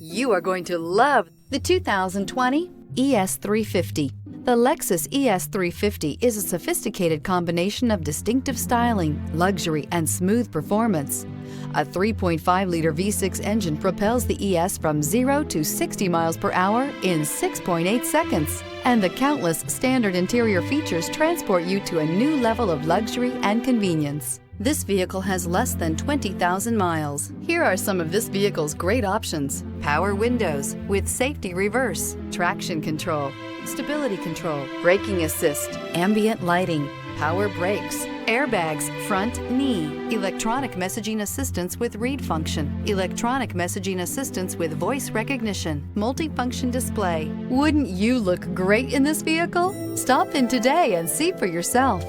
You are going to love the 2020 ES350. The Lexus ES350 is a sophisticated combination of distinctive styling, luxury, and smooth performance. A 3.5-liter V6 engine propels the ES from 0 to 60 miles per hour in 6.8 seconds. And the countless standard interior features transport you to a new level of luxury and convenience. This vehicle has less than 20,000 miles. Here are some of this vehicle's great options: power windows with safety reverse, traction control, stability control, braking assist, ambient lighting, power brakes, airbags, front knee, electronic messaging assistance with read function, electronic messaging assistance with voice recognition, multifunction display. Wouldn't you look great in this vehicle? Stop in today and see for yourself.